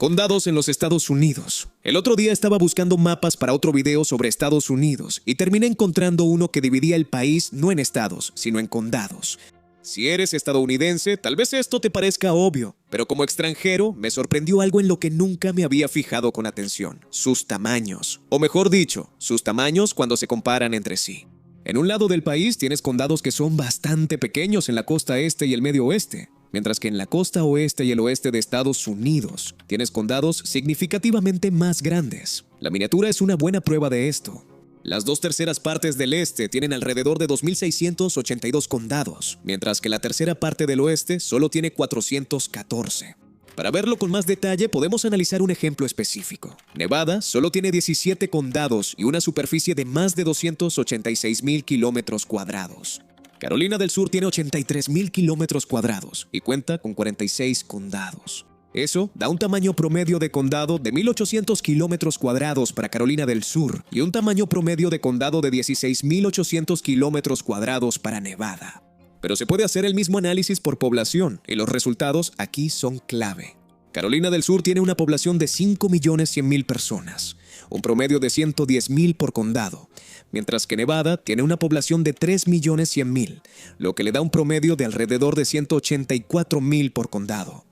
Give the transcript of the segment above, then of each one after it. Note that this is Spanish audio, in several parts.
Condados en los Estados Unidos. El otro día estaba buscando mapas para otro video sobre Estados Unidos y terminé encontrando uno que dividía el país no en estados, sino en condados. Si eres estadounidense, tal vez esto te parezca obvio, pero como extranjero me sorprendió algo en lo que nunca me había fijado con atención: sus tamaños. O mejor dicho, sus tamaños cuando se comparan entre sí. En un lado del país tienes condados que son bastante pequeños en la costa este y el medio oeste, mientras que en la costa oeste y el oeste de Estados Unidos tienes condados significativamente más grandes. La miniatura es una buena prueba de esto. Las 2/3 partes del este tienen alrededor de 2.682 condados, mientras que la tercera parte del oeste solo tiene 414. Para verlo con más detalle, podemos analizar un ejemplo específico. Nevada solo tiene 17 condados y una superficie de más de 286.000 kilómetros cuadrados. Carolina del Sur tiene 83.000 kilómetros cuadrados y cuenta con 46 condados. Eso da un tamaño promedio de condado de 1.800 kilómetros cuadrados para Carolina del Sur y un tamaño promedio de condado de 16.800 kilómetros cuadrados para Nevada. Pero se puede hacer el mismo análisis por población y los resultados aquí son clave. Carolina del Sur tiene una población de 5.100.000 personas, un promedio de 110.000 por condado, mientras que Nevada tiene una población de 3.100.000, lo que le da un promedio de alrededor de 184.000 por condado.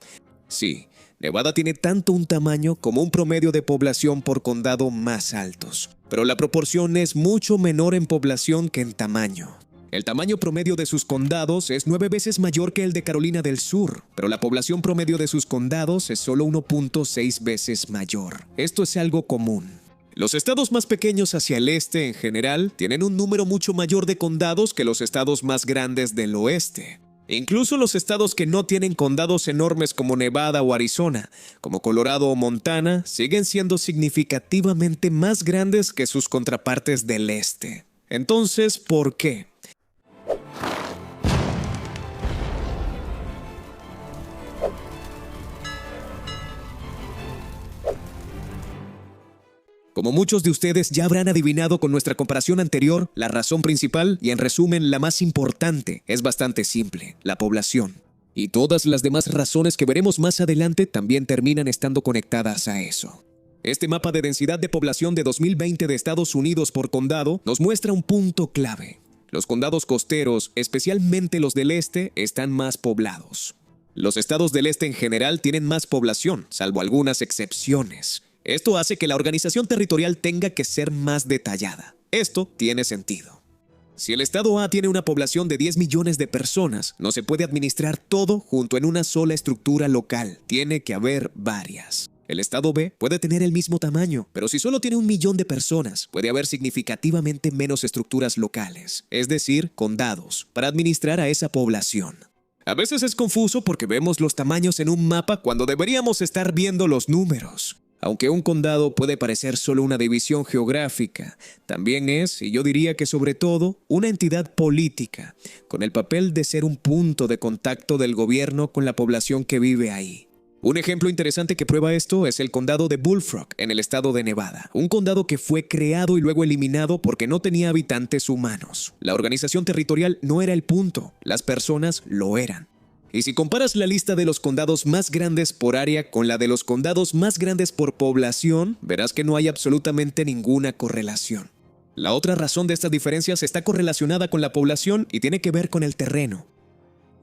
Sí, Nevada tiene tanto un tamaño como un promedio de población por condado más altos, pero la proporción es mucho menor en población que en tamaño. El tamaño promedio de sus condados es 9 veces mayor que el de Carolina del Sur, pero la población promedio de sus condados es solo 1.6 veces mayor. Esto es algo común. Los estados más pequeños hacia el este en general tienen un número mucho mayor de condados que los estados más grandes del oeste. Incluso los estados que no tienen condados enormes como Nevada o Arizona, como Colorado o Montana, siguen siendo significativamente más grandes que sus contrapartes del este. Entonces, ¿por qué? Como muchos de ustedes ya habrán adivinado con nuestra comparación anterior, la razón principal, y en resumen la más importante, es bastante simple: la población. Y todas las demás razones que veremos más adelante también terminan estando conectadas a eso. Este mapa de densidad de población de 2020 de Estados Unidos por condado nos muestra un punto clave. Los condados costeros, especialmente los del este, están más poblados. Los estados del este en general tienen más población, salvo algunas excepciones. Esto hace que la organización territorial tenga que ser más detallada. Esto tiene sentido. Si el estado A tiene una población de 10 millones de personas, no se puede administrar todo junto en una sola estructura local. Tiene que haber varias. El estado B puede tener el mismo tamaño, pero si solo tiene 1 millón de personas, puede haber significativamente menos estructuras locales, es decir, condados, para administrar a esa población. A veces es confuso porque vemos los tamaños en un mapa cuando deberíamos estar viendo los números. Aunque un condado puede parecer solo una división geográfica, también es, y yo diría que sobre todo, una entidad política, con el papel de ser un punto de contacto del gobierno con la población que vive ahí. Un ejemplo interesante que prueba esto es el condado de Bullfrog, en el estado de Nevada, un condado que fue creado y luego eliminado porque no tenía habitantes humanos. La organización territorial no era el punto, las personas lo eran. Y si comparas la lista de los condados más grandes por área con la de los condados más grandes por población, verás que no hay absolutamente ninguna correlación. La otra razón de estas diferencias está correlacionada con la población y tiene que ver con el terreno.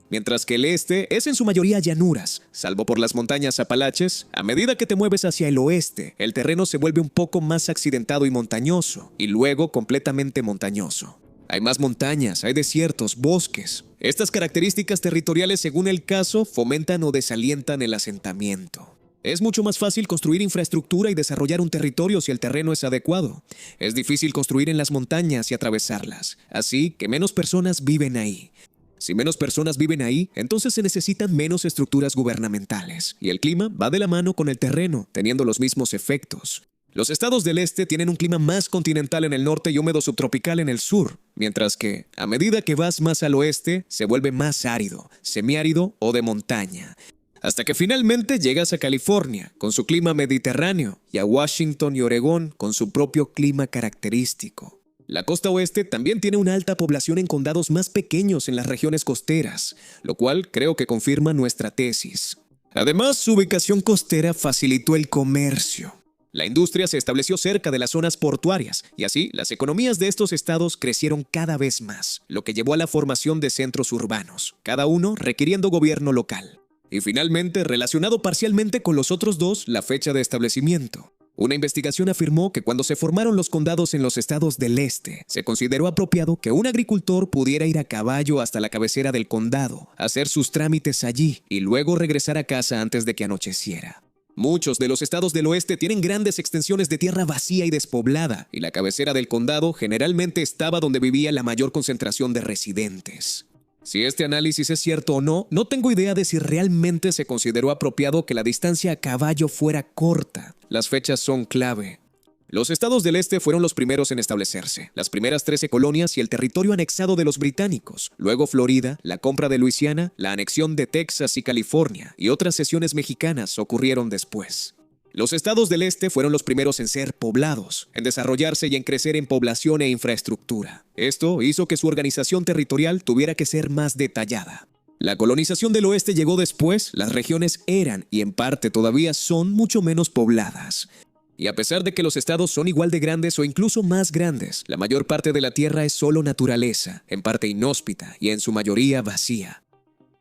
Mientras que el este es en su mayoría llanuras, salvo por las montañas Apalaches, a medida que te mueves hacia el oeste, el terreno se vuelve un poco más accidentado y montañoso, y luego completamente montañoso. Hay más montañas, hay desiertos, bosques. Estas características territoriales, según el caso, fomentan o desalientan el asentamiento. Es mucho más fácil construir infraestructura y desarrollar un territorio si el terreno es adecuado. Es difícil construir en las montañas y atravesarlas, así que menos personas viven ahí. Si menos personas viven ahí, entonces se necesitan menos estructuras gubernamentales, y el clima va de la mano con el terreno, teniendo los mismos efectos. Los estados del este tienen un clima más continental en el norte y húmedo subtropical en el sur, mientras que, a medida que vas más al oeste, se vuelve más árido, semiárido o de montaña, hasta que finalmente llegas a California, con su clima mediterráneo, y a Washington y Oregón, con su propio clima característico. La costa oeste también tiene una alta población en condados más pequeños en las regiones costeras, lo cual creo que confirma nuestra tesis. Además, su ubicación costera facilitó el comercio. La industria se estableció cerca de las zonas portuarias y así las economías de estos estados crecieron cada vez más, lo que llevó a la formación de centros urbanos, cada uno requiriendo gobierno local. Y finalmente, relacionado parcialmente con los otros dos, la fecha de establecimiento. Una investigación afirmó que cuando se formaron los condados en los estados del este, se consideró apropiado que un agricultor pudiera ir a caballo hasta la cabecera del condado, hacer sus trámites allí y luego regresar a casa antes de que anocheciera. Muchos de los estados del oeste tienen grandes extensiones de tierra vacía y despoblada, y la cabecera del condado generalmente estaba donde vivía la mayor concentración de residentes. Si este análisis es cierto o no, no tengo idea de si realmente se consideró apropiado que la distancia a caballo fuera corta. Las fechas son clave. Los estados del este fueron los primeros en establecerse, las primeras 13 colonias y el territorio anexado de los británicos, luego Florida, la compra de Luisiana, la anexión de Texas y California y otras cesiones mexicanas ocurrieron después. Los estados del este fueron los primeros en ser poblados, en desarrollarse y en crecer en población e infraestructura. Esto hizo que su organización territorial tuviera que ser más detallada. La colonización del oeste llegó después, las regiones eran, y en parte todavía son, mucho menos pobladas. Y a pesar de que los estados son igual de grandes o incluso más grandes, la mayor parte de la tierra es solo naturaleza, en parte inhóspita y en su mayoría vacía.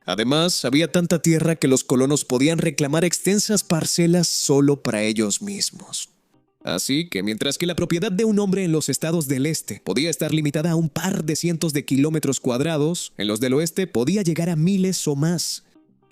Además, había tanta tierra que los colonos podían reclamar extensas parcelas solo para ellos mismos. Así que mientras que la propiedad de un hombre en los estados del este podía estar limitada a un par de cientos de kilómetros cuadrados, en los del oeste podía llegar a miles o más.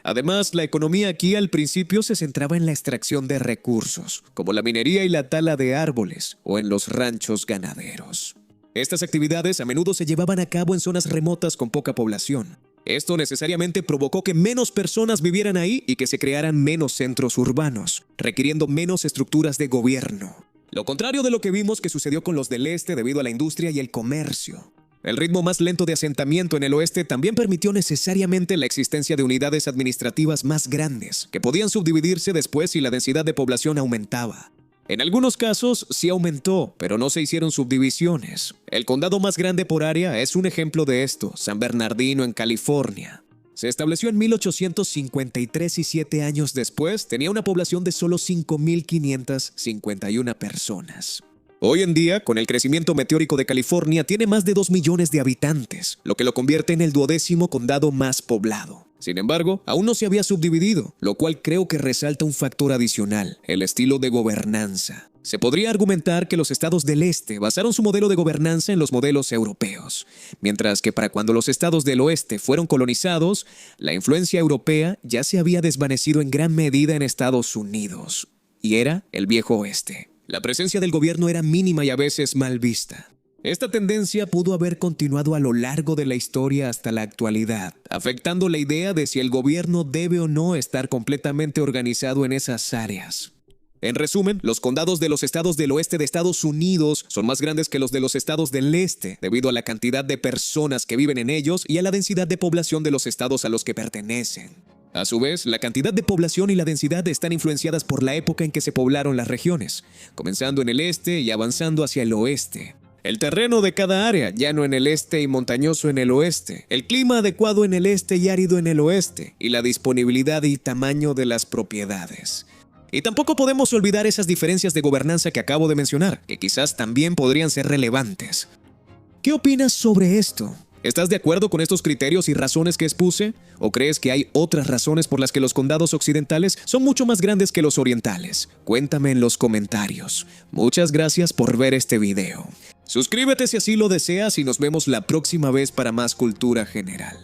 Además, la economía aquí al principio se centraba en la extracción de recursos, como la minería y la tala de árboles, o en los ranchos ganaderos. Estas actividades a menudo se llevaban a cabo en zonas remotas con poca población. Esto necesariamente provocó que menos personas vivieran ahí y que se crearan menos centros urbanos, requiriendo menos estructuras de gobierno. Lo contrario de lo que vimos que sucedió con los del este debido a la industria y el comercio. El ritmo más lento de asentamiento en el oeste también permitió necesariamente la existencia de unidades administrativas más grandes, que podían subdividirse después si la densidad de población aumentaba. En algunos casos sí aumentó, pero no se hicieron subdivisiones. El condado más grande por área es un ejemplo de esto, San Bernardino en California. Se estableció en 1853 y 7 años después tenía una población de solo 5.551 personas. Hoy en día, con el crecimiento meteórico de California, tiene más de 2 millones de habitantes, lo que lo convierte en el 12º condado más poblado. Sin embargo, aún no se había subdividido, lo cual creo que resalta un factor adicional, el estilo de gobernanza. Se podría argumentar que los estados del este basaron su modelo de gobernanza en los modelos europeos, mientras que para cuando los estados del oeste fueron colonizados, la influencia europea ya se había desvanecido en gran medida en Estados Unidos, y era el viejo oeste. La presencia del gobierno era mínima y a veces mal vista. Esta tendencia pudo haber continuado a lo largo de la historia hasta la actualidad, afectando la idea de si el gobierno debe o no estar completamente organizado en esas áreas. En resumen, los condados de los estados del oeste de Estados Unidos son más grandes que los de los estados del este, debido a la cantidad de personas que viven en ellos y a la densidad de población de los estados a los que pertenecen. A su vez, la cantidad de población y la densidad están influenciadas por la época en que se poblaron las regiones, comenzando en el este y avanzando hacia el oeste. El terreno de cada área, llano en el este y montañoso en el oeste, el clima adecuado en el este y árido en el oeste, y la disponibilidad y tamaño de las propiedades. Y tampoco podemos olvidar esas diferencias de gobernanza que acabo de mencionar, que quizás también podrían ser relevantes. ¿Qué opinas sobre esto? ¿Estás de acuerdo con estos criterios y razones que expuse? ¿O crees que hay otras razones por las que los condados occidentales son mucho más grandes que los orientales? Cuéntame en los comentarios. Muchas gracias por ver este video. Suscríbete si así lo deseas y nos vemos la próxima vez para más cultura general.